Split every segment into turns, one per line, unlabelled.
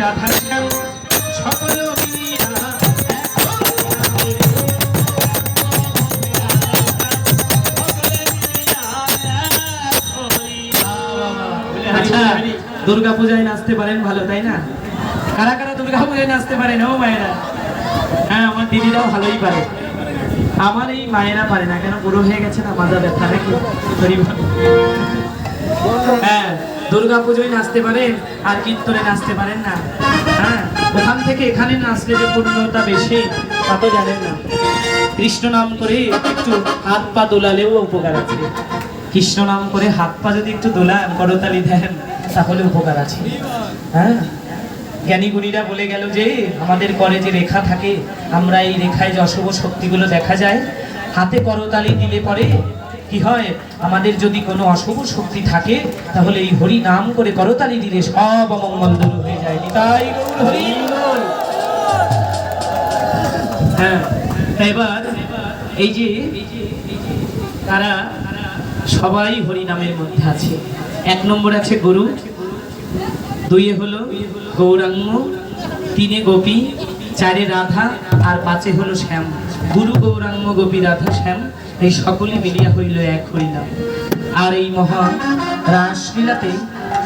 রাধা শ্যাম সকল
আচ্ছা, দুর্গা পূজায় নাচতে পারেন ভালো, তাই না? কারা কারা দুর্গা পূজায় নাচতে পারেন ও মায়েরা? হ্যাঁ, আমার দিদিরাও ভালোই পারে। আমার এই মায়েরা পারে না কেন? বুড়ো হয়ে গেছে না, মাজা ব্যথা নাকি? হ্যাঁ, দুর্গা পুজোয় নাচতে পারেন আর কীর্তনে নাচতে পারেন না। হ্যাঁ, ওখান থেকে এখানে নাচলে যে পুণ্যটা বেশি তা তো জানেন না। কৃষ্ণ নাম করে একটু হাত পা দোলালেও উপকার আছে। কৃষ্ণ নাম করে হাত পা যদি একটু দোলান, করতালি দেন, তাহলে উপকার আছে। হ্যাঁ, জ্ঞানী গুণীরা বলে গেল যে আমাদের করে যে রেখা থাকে, আমরা এই রেখায় যে অশুভ শক্তিগুলো দেখা যায়, হাতে করতালি দিলে পরে কি হয়, আমাদের যদি কোনো অশুভ শক্তি থাকে তাহলে এই হরি নাম করে করতালি দিলে সব অমঙ্গল দূর হয়ে যায়। তাই হরি বল। হ্যাঁ, এবার এই যে তারা সবাই হরি নামের মধ্যে আছে। এক নম্বরে আছে গুরু, দুইয়ে হলো গৌরাঙ্গ, তিনে গোপী, চারে রাধা, আর পাঁচে হলো শ্যাম। গুরু গৌরাঙ্গ গোপী রাধা শ্যাম এই সকলে মিলিয়া হইল এক হরিনাম। আর এই মহান রাসলীলাতে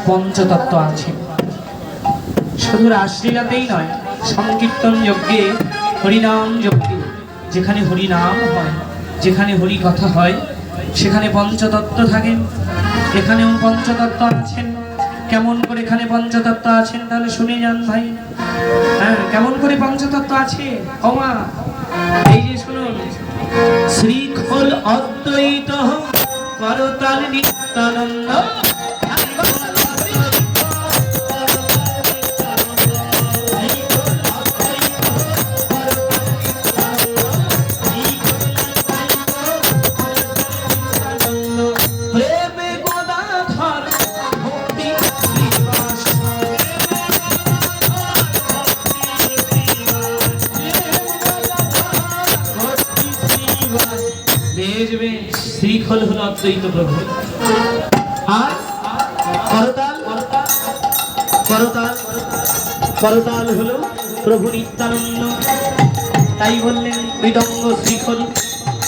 পঞ্চতত্ত্ব আছে। শুধু রাসলীলাতেই নয়, সংকীর্তন যজ্ঞে, হরিনাম যজ্ঞে, যেখানে হরিনাম হয়, যেখানে হরি কথা হয়, সেখানে পঞ্চতত্ত্ব থাকেন। এখানেও পঞ্চতত্ত্ব আছেন। কেমন করে এখানে পঞ্চতত্ত্ব আছেন তাহলে শুনে যান ভাই। হ্যাঁ, কেমন করে পঞ্চতত্ত্ব আছে? ওমা, এই যে শুনুন, শ্রীখোল অদ্বৈত করতাল নিত্যানন্দ, শ্রীখোল হলো অদ্বৈত প্রভু, আর করতাল করতাল করতাল হলো প্রভু নিত্যানন্দ। তাই বললেন মৃদঙ্গ শ্রীখোল।